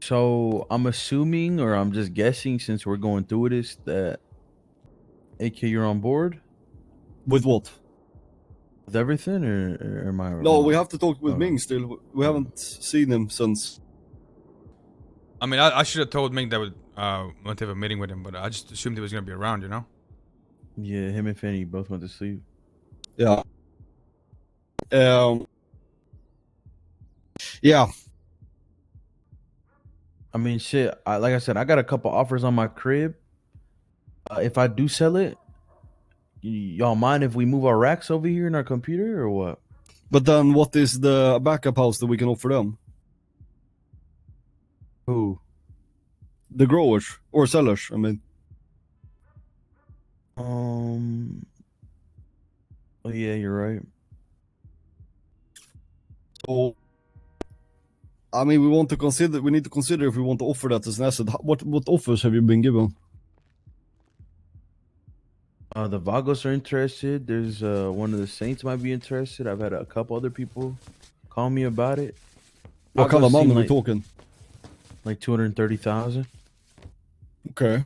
So I'm assuming, or I'm just guessing, since we're going through this, that AK, you're on board With what? with everything, or am I? No, we have to talk with Oh, Ming no. still. We haven't seen him since. I mean, I should have told Ming that we went to have a meeting with him, but I just assumed he was gonna be around, you know? Yeah, him and Fanny both went to sleep. Yeah. Yeah. I mean, shit. Like I said, I got a couple offers on my crib. If I do sell it, y'all mind if we move our racks over here in our computer or what? But then what is the backup house that we can offer them? Who? The growers or sellers, I mean. Oh yeah, you're right. So, I mean, we need to consider if we want to offer that as an asset. What offers have you been given? The Vagos are interested. There's one of the Saints might be interested. I've had a couple other people call me about it. What kind of money are we like, talking? Like 230,000. Okay.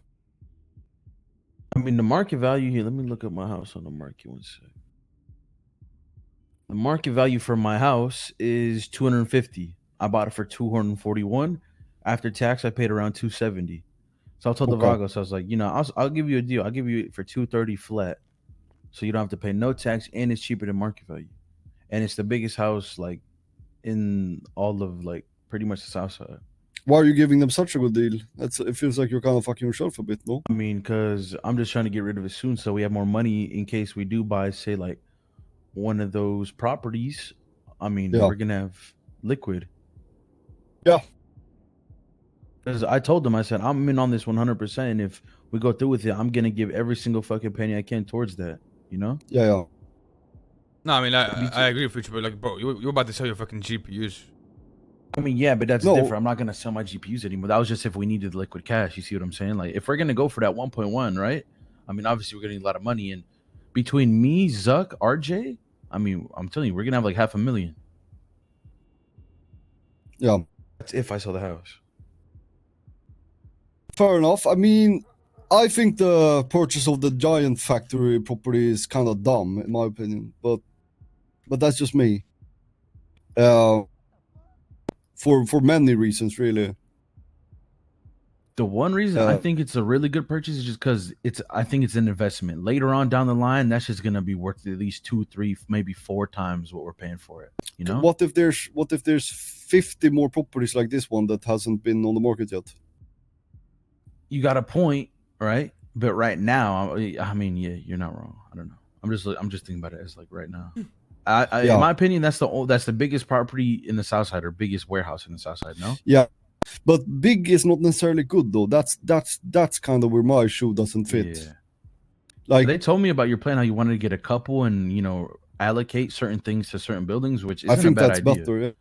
I mean, the market value here. Let me look at my house on the market one sec. The market value for my house is 250. I bought it for 241. After tax, I paid around 270. So I told the Vagos, I was like, I'll give you a deal. I'll give you it for 230 flat, so you don't have to pay no tax, and it's cheaper than market value, and it's the biggest house like in all of like pretty much the south side. Why are you giving them such a good deal? It feels like you're kind of fucking yourself a bit, no? I mean, because I'm just trying to get rid of it soon, so we have more money in case we do buy, say, like one of those properties. I mean, we're gonna have liquid. Yeah. Because I told them, I said, I'm in on this 100%. And if we go through with it, I'm gonna give every single fucking penny I can towards that. You know? Yeah. No, I mean, I agree with you, but like, bro, you're about to sell your fucking GPUs. I mean, yeah, but that's different. I'm not gonna sell my GPUs anymore. That was just if we needed liquid cash. You see what I'm saying? Like, if we're gonna go for that 1.1, right? I mean, obviously we're gonna need a lot of money, and between me, Zuck, RJ, I mean, I'm telling you, we're gonna have like $500,000. Yeah. That's if I sell the house. Fair enough. I mean, I think the purchase of the giant factory property is kind of dumb, in my opinion. But that's just me. For many reasons, really. The one reason I think it's a really good purchase is just because I think it's an investment. Later on down the line, that's just gonna be worth at least 2, 3, maybe 4 times what we're paying for it. You know? What if there's 50 more properties like this one that hasn't been on the market yet? You got a point, right? But right now, I mean, yeah, you're not wrong. I don't know. I'm just thinking about it as like right now. In my opinion, that's the biggest property in the South Side, or biggest warehouse in the South Side. No. Yeah, but big is not necessarily good though. That's kind of where my shoe doesn't fit. Yeah. Like, they told me about your plan, how you wanted to get a couple and allocate certain things to certain buildings, which isn't a bad idea. I think that's better.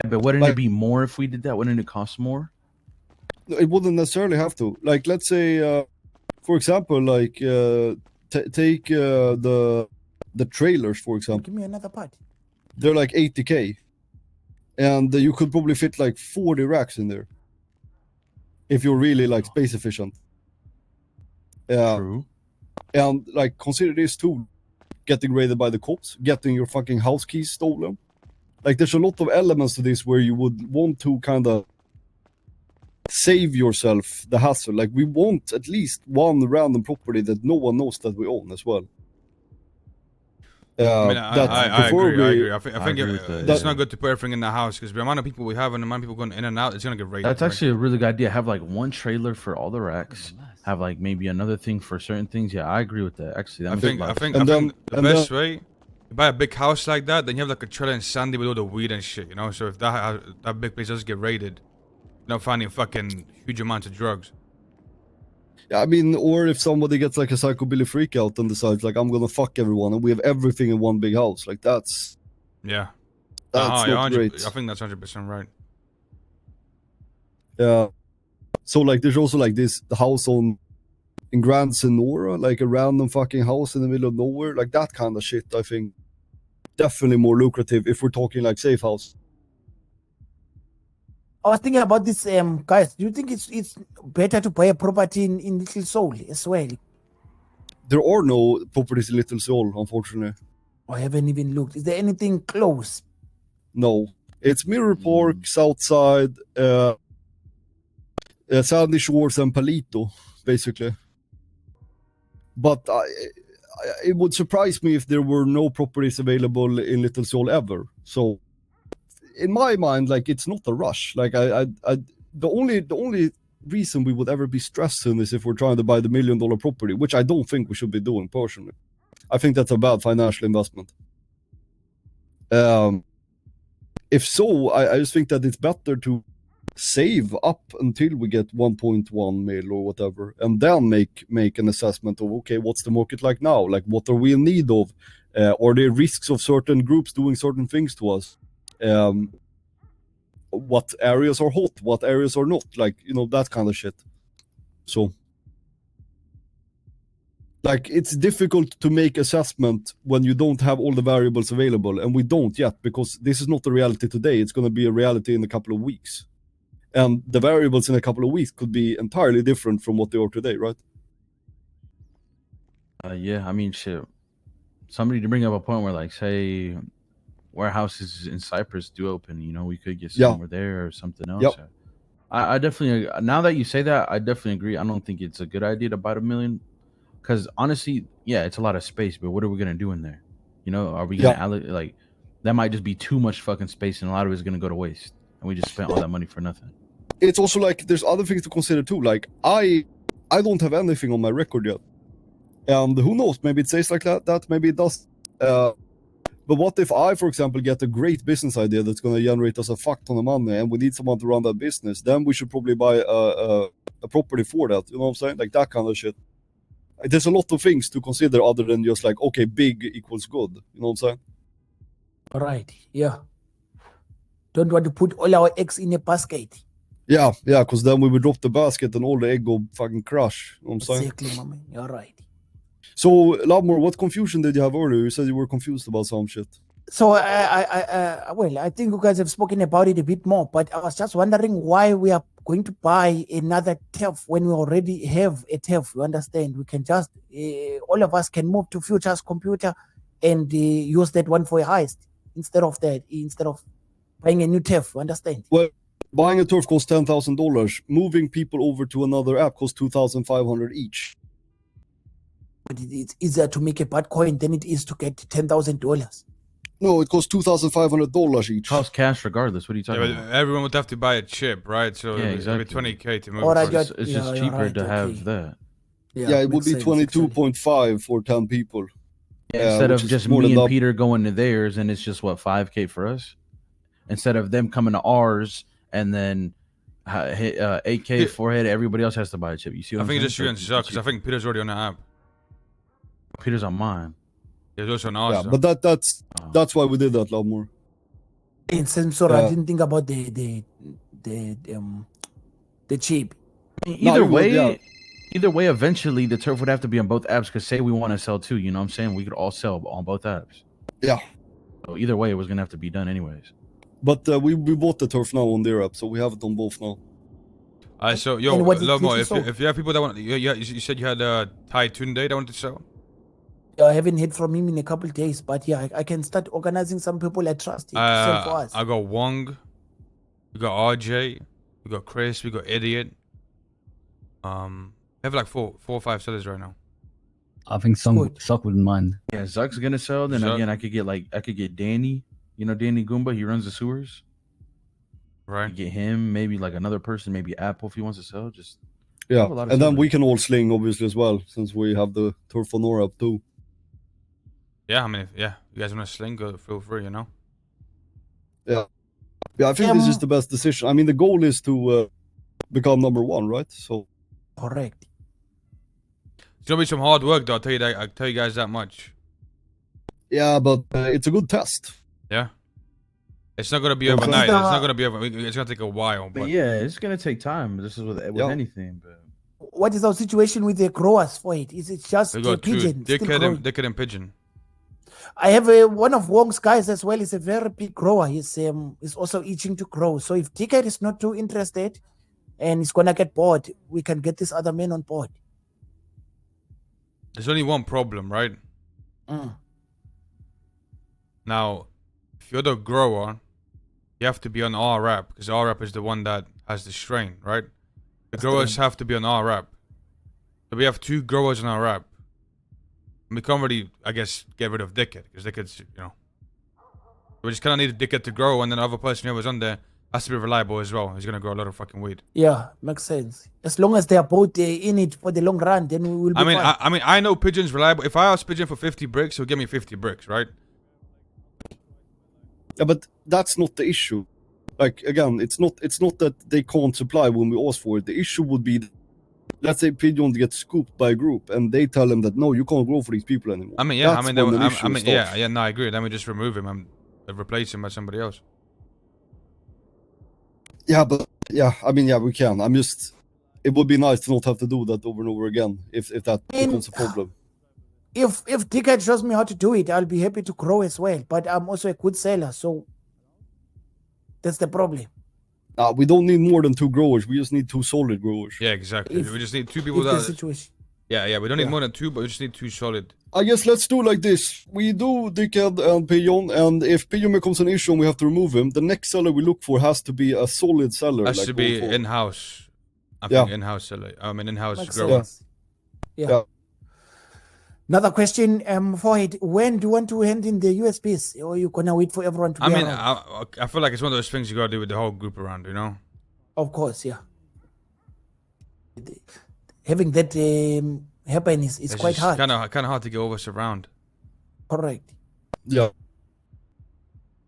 Yeah, but wouldn't it be more if we did that? Wouldn't it cost more? It wouldn't necessarily have to. Like, let's say, for example, like take the trailers, for example. Give me another pot. They're like 80K, and you could probably fit like 40 racks in there if you're really like space efficient. True. And like, consider this too: getting raided by the cops, getting your fucking house keys stolen. Like, there's a lot of elements to this where you would want to kind of save yourself the hassle. Like, we want at least one random property that no one knows that we own as well. I mean, I agree. I think it's not good to put everything in the house, because the amount of people we have and the amount of people going in and out, it's gonna get raided. That's actually a really good idea. Have like one trailer for all the racks. Have like maybe another thing for certain things. Yeah, I agree with that. Actually, I think the best way, you buy a big house like that, then you have like a trailer in Sandy with all the weed and shit, you know. So if that big place does get raided, you're not finding fucking huge amounts of drugs. Yeah, I mean, or if somebody gets like a psychobilly freak out and decides like, I'm gonna fuck everyone, and we have everything in one big house, like that's not great. I think that's 100% right. Yeah. So like, there's also like the house in Grand Senora, like a random fucking house in the middle of nowhere, like that kind of shit. I think definitely more lucrative if we're talking like safe house. I was thinking about this, guys. Do you think it's better to buy a property in Little Seoul as well? There are no properties in Little Seoul, unfortunately. I haven't even looked. Is there anything close? No. It's Mirror Park, Southside, Sandy Shores, and Palito, basically. But it would surprise me if there were no properties available in Little Seoul ever. So, in my mind, like, it's not a rush. Like, the only reason we would ever be stressing is if we're trying to buy the $1 million property, which I don't think we should be doing personally. I think that's a bad financial investment. If so, I just think that it's better to save up until we get 1.1 mil or whatever, and then make an assessment of, okay, what's the market like now? Like, what are we in need of? Are there risks of certain groups doing certain things to us? What areas are hot? What areas are not? Like, that kind of shit. So, like, it's difficult to make assessment when you don't have all the variables available, and we don't yet, because this is not a reality today. It's going to be a reality in a couple of weeks. And the variables in a couple of weeks could be entirely different from what they are today, right? Yeah, I mean, shit. Somebody to bring up a point where, like, say, warehouses in Cyprus do open, we could get somewhere there or something else. Yep. I definitely, now that you say that, I definitely agree. I don't think it's a good idea to buy $1 million. Because honestly, yeah, it's a lot of space, but what are we going to do in there? Are we going to allocate, like, that might just be too much fucking space, and a lot of it is going to go to waste. And we just spent all that money for nothing. It's also like, there's other things to consider too. Like, I don't have anything on my record yet. And who knows, maybe it stays like that, maybe it does. But what if I, for example, get a great business idea that's going to generate us a fuck ton of money, and we need someone to run that business? Then we should probably buy a property for that. You know what I'm saying? Like, that kind of shit. There's a lot of things to consider other than just like, okay, big equals good. You know what I'm saying? All right. Yeah. Don't want to put all our eggs in a basket. Yeah, because then we would drop the basket and all the egg will fucking crush. You know what I'm saying? Exactly, my man. You're right. So, Labmore, what confusion did you have earlier? You said you were confused about some shit. So, I think you guys have spoken about it a bit more, but I was just wondering why we are going to buy another TEF when we already have a TEF. You understand? We can just, all of us can move to Future's computer and use that one for a heist instead of buying a new TEF. You understand? Well, buying a turf costs $10,000. Moving people over to another app costs $2,500 each. But it's easier to make a bad coin than it is to get $10,000. No, it costs $2,500 each. Costs cash regardless. What are you talking about? Everyone would have to buy a chip, right? So yeah, exactly. exactly. $20K to move. It's just cheaper to have that. Yeah, it would be 22.5 for 10 people. Yeah, instead of just me and Peter going to theirs, and it's just what, 5K for us. Instead of them coming to ours and then hit 8K forehead, everybody else has to buy a chip. You see what I'm saying? I think it's just you and Zuck, because I think Peter's already on the app. Peter's on mine. He's also on ours. Yeah, but that's why we did that, Labmore. In sensor, I didn't think about the chip. Either way, eventually the turf would have to be on both apps. Because say we want to sell too, you know what I'm saying? We could all sell on both apps. Yeah. So either way, it was gonna have to be done anyways. But we bought the turf now on their app, so we have it on both now. So yo, Lomo, if you have people that want, you said you had Thai Tunde that wanted to sell. I haven't heard from him in a couple of days, but yeah, I can start organizing some people I trust to sell for us. I got Wong, we got RJ, we got Chris, we got Idiot. We have like four or five sellers right now. I think Zuck wouldn't mind. Yeah, Zuck's gonna sell. Then again, I could get Danny. You know Danny Goomba, he runs the sewers. Right. Get him, maybe like another person, maybe Apple if he wants to sell. Just and then we can all sling obviously as well, since we have the turf on our app too. Yeah, I mean, you guys want to sling, go feel free, you know. Yeah, I think this is the best decision. I mean, the goal is to become number one, right? So correct. It's gonna be some hard work, though. I'll tell you guys that much. Yeah, but it's a good test. Yeah. It's not gonna be overnight. It's not gonna be over. It's gonna take a while. But yeah, it's gonna take time. This is with anything. But what is our situation with the growers for it? Is it just we got pigeon? Dickhead and Pigeon. I have one of Wong's guys as well. He's a very big grower. He's also itching to grow. So if Ticket is not too interested and he's gonna get bored, we can get this other man on board. There's only one problem, right? Now, if you're the grower, you have to be on RRAP, because RRAP is the one that has the strain, right? The growers have to be on RRAP. So we have 2 growers on RRAP. We can't really, I guess, get rid of Dickhead, because Dickhead's, you know. We just kind of need a Dickhead to grow, and then the other person who was on there has to be reliable as well. He's going to grow a lot of fucking weed. Yeah, makes sense. As long as they are both in it for the long run, then we will be fine. I know Pigeon's reliable. If I ask Pigeon for 50 bricks, he'll give me 50 bricks, right? Yeah, but that's not the issue. Like, again, it's not that they can't supply when we ask for it. The issue would be, let's say Pigeon gets scooped by a group and they tell him that no, you can't grow for these people anymore. I mean, I agree. Then we just remove him and replace him by somebody else. Yeah, but we can. It would be nice to not have to do that over and over again if that becomes a problem. If Ticket shows me how to do it, I'll be happy to grow as well. But I'm also a good seller, so that's the problem. We don't need more than 2 growers. We just need 2 solid growers. Yeah, exactly. We just need 2 people If that. the situation. Yeah. We don't need more than 2, but we just need 2 solid. I guess let's do like this. We do Dickhead and Pigeon, and if Pigeon becomes an issue and we have to remove him, the next seller we look for has to be a solid seller. Has like to be in-house. I think in-house seller. In-house Makes grower. sense. Yeah. Another question, Forehead, when do you want to hand in the USBs? Or are you gonna wait for everyone to be around? I feel like it's one of those things you gotta do with the whole group around, you know? Of course, yeah. Having that happen is quite hard. Kind of hard to get all of us around. Correct. Yeah.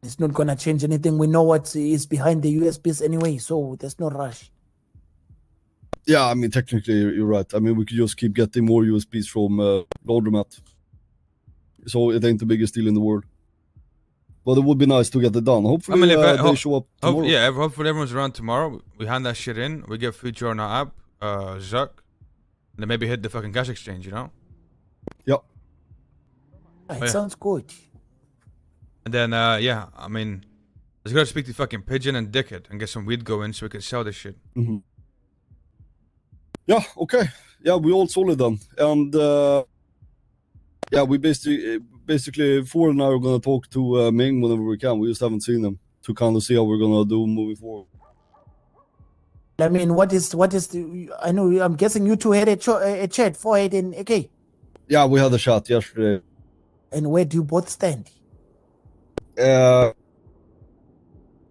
It's not gonna change anything. We know what is behind the USBs anyway, so there's no rush. Yeah, I mean, technically, you're right. I mean, we could just keep getting more USBs from Laundromat. So it ain't the biggest deal in the world. But it would be nice to get it done. Hopefully, they show up tomorrow. Hopefully everyone's around tomorrow. We hand that shit in. We get Future on our app, Zuck. And then maybe hit the fucking cash exchange, you know? Yep. It sounds good. And then, I mean, let's go speak to fucking Pigeon and Dickhead and get some weed going so we can sell this shit. Mm-hmm. Yeah, okay. Yeah, we all solid then. And we basically 4 and I are gonna talk to Ming whenever we can. We just haven't seen him to kind of see how we're gonna do moving forward. I mean, what is the? I know. I'm guessing you two had a chat, Forehead and AK. Yeah, we had a chat yesterday. And where do you both stand?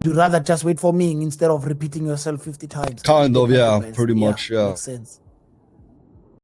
You'd rather just wait for me instead of repeating yourself 50 times. Kind of, yeah, pretty much, yeah. Makes sense.